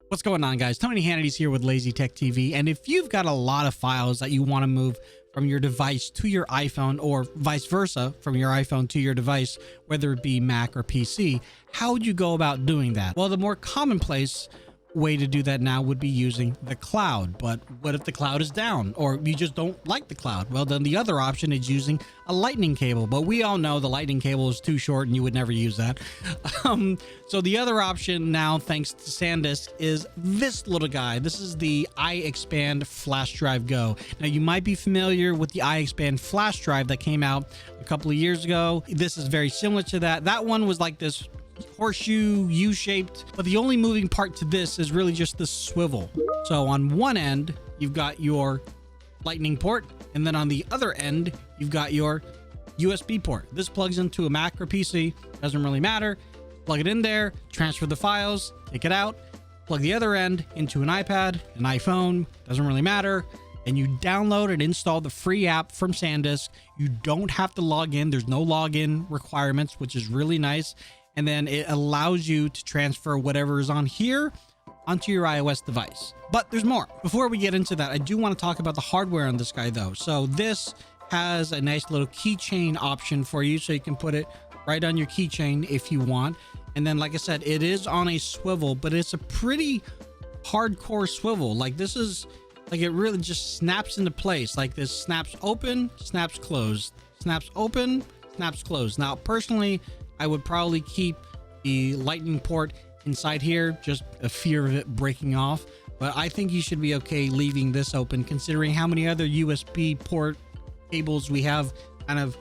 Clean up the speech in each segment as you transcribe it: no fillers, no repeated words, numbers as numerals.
What's going on, guys? Tony Hannity's here with Lazy Tech TV, and if you've got a lot of files that you want to move from your device to your iPhone, or vice versa from your iPhone to your device, whether it be Mac or PC, how would you go about doing that? Well, the more commonplace way to do that now would be using the cloud. But what if the cloud is down, or you just don't like the cloud? Well, then the other option is using a lightning cable, but we all know the lightning cable is too short and you would never use that. So the other option now, thanks to SanDisk, is this little guy. This is the iXpand Flash Drive Go. Now, you might be familiar with the iXpand flash drive that came out a couple of years ago. This is very similar to that. That one was like this horseshoe U-shaped, but the only moving part to this is really just the swivel. So on one end you've got your lightning port, and then on the other end you've got your USB port. This plugs into a Mac or PC, doesn't really matter. Plug it in there, transfer the files, take it out, plug the other end into an iPad, an iPhone, doesn't really matter, and you download and install the free app from SanDisk. You don't have to log in. There's no login requirements, which is really nice. And then it allows you to transfer whatever is on here onto your iOS device. But there's more. Before we get into that, I do want to talk about the hardware on this guy though. So this has a nice little keychain option for you, so you can put it right on your keychain if you want. And then, like I said, it is on a swivel, but it's a pretty hardcore swivel. Like, this is like, it really just snaps into place. Like, this snaps open, snaps closed, snaps open, snaps closed. Now, personally, I would probably keep the lightning port inside here, just a fear of it breaking off. But I think you should be okay leaving this open, considering how many other USB port cables we have kind of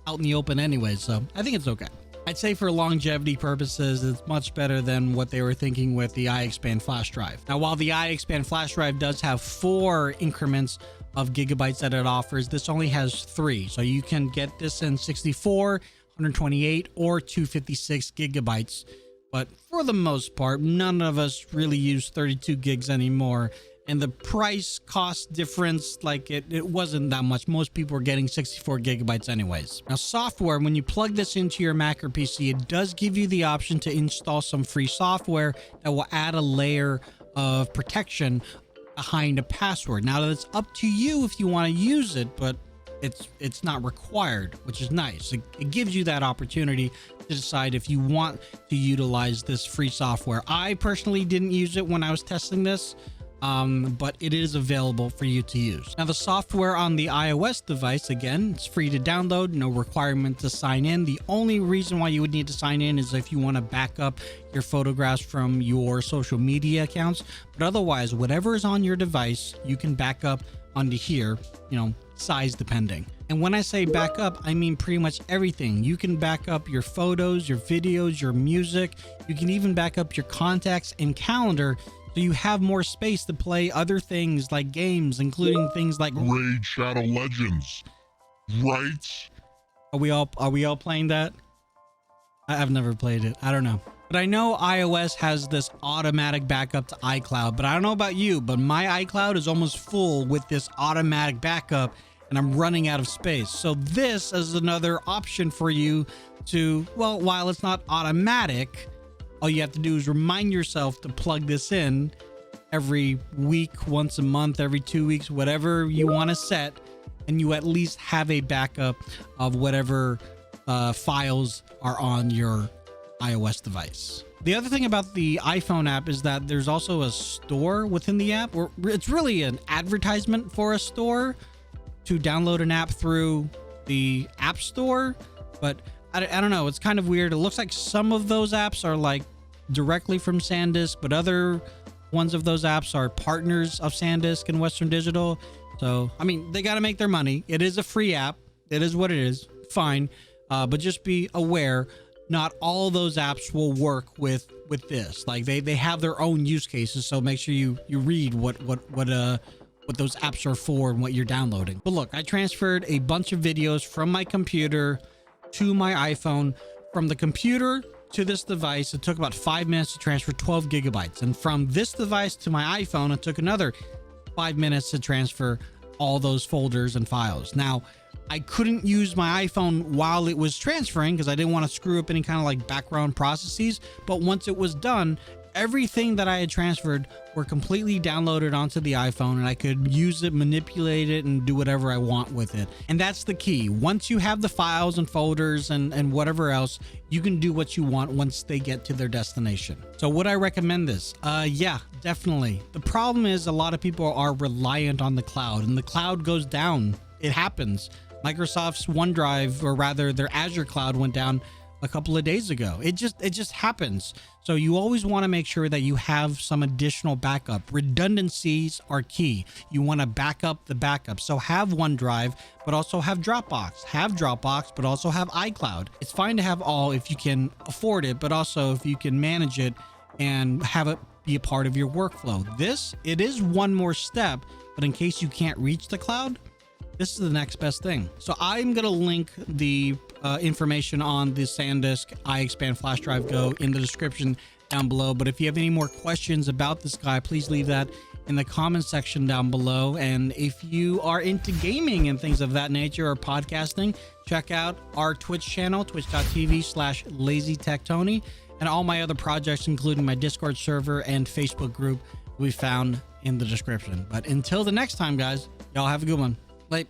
out in the open anyway. So I think it's okay. I'd say for longevity purposes, it's much better than what they were thinking with the iXpand flash drive. Now, while the iXpand flash drive does have 4 increments of gigabytes that it offers, this only has 3. So you can get this in 64, 128 or 256 gigabytes, but for the most part, none of us really use 32 gigs anymore, and the price cost difference, like it wasn't that much. Most people are getting 64 gigabytes anyways. Now, software, when you plug this into your Mac or PC, it does give you the option to install some free software that will add a layer of protection behind a password. Now, it's up to you if you want to use it, but it's not required, which is nice. It gives you that opportunity to decide if you want to utilize this free software. I personally didn't use it when I was testing this, but it is available for you to use. Now, the software on the iOS device, again, it's free to download, no requirement to sign in. The only reason why you would need to sign in is if you want to back up your photographs from your social media accounts. But otherwise, whatever is on your device, you can back up onto here, size depending. And when I say back up, I mean pretty much everything. You can back up your photos, your videos, your music. You can even back up your contacts and calendar, so you have more space to play other things like games, including things like Raid Shadow Legends, right? Are we all playing that? I've never played it. I don't know. But I know iOS has this automatic backup to iCloud, but I don't know about you, but my iCloud is almost full with this automatic backup, and I'm running out of space. So this is another option for you to, well, while it's not automatic, all you have to do is remind yourself to plug this in every week, once a month, every 2 weeks, whatever you want to set, and you at least have a backup of whatever files are on your iOS device. The other thing about the iPhone app is that there's also a store within the app, or it's really an advertisement for a store to download an app through the App Store. But I don't know, it's kind of weird. It looks like some of those apps are like directly from SanDisk, but other ones of those apps are partners of SanDisk and Western Digital. So, I mean, they got to make their money. It is a free app. It is what it is. Fine. But just be aware, not all those apps will work with this. Like, they have their own use cases, so make sure you read what those apps are for and what you're downloading. But look, I transferred a bunch of videos from my computer to my iPhone. From the computer to this device, it took about 5 minutes to transfer 12 gigabytes. And from this device to my iPhone, it took another 5 minutes to transfer all those folders and files. Now, I couldn't use my iPhone while it was transferring because I didn't want to screw up any kind of like background processes. But once it was done, everything that I had transferred were completely downloaded onto the iPhone, and I could use it, manipulate it, and do whatever I want with it. And that's the key. Once you have the files and folders and whatever else, you can do what you want once they get to their destination. So would I recommend this? Yeah, definitely. The problem is a lot of people are reliant on the cloud, and the cloud goes down. It happens. Microsoft's OneDrive, or rather their Azure cloud, went down a couple of days ago. It just happens. So you always want to make sure that you have some additional backup. Redundancies are key. You want to back up the backup. So have OneDrive, but also have Dropbox. Have Dropbox, but also have iCloud. It's fine to have all if you can afford it, but also if you can manage it and have it be a part of your workflow. It is one more step, but in case you can't reach the cloud, this is the next best thing. So I'm going to link the information on the SanDisk iXpand flash drive Go in the description down below. But if you have any more questions about this guy, please leave that in the comment section down below. And if you are into gaming and things of that nature, or podcasting, check out our Twitch channel, twitch.tv/LazyTechTony, and all my other projects, including my Discord server and Facebook group, will be found in the description. But until the next time, guys, y'all have a good one. Bye.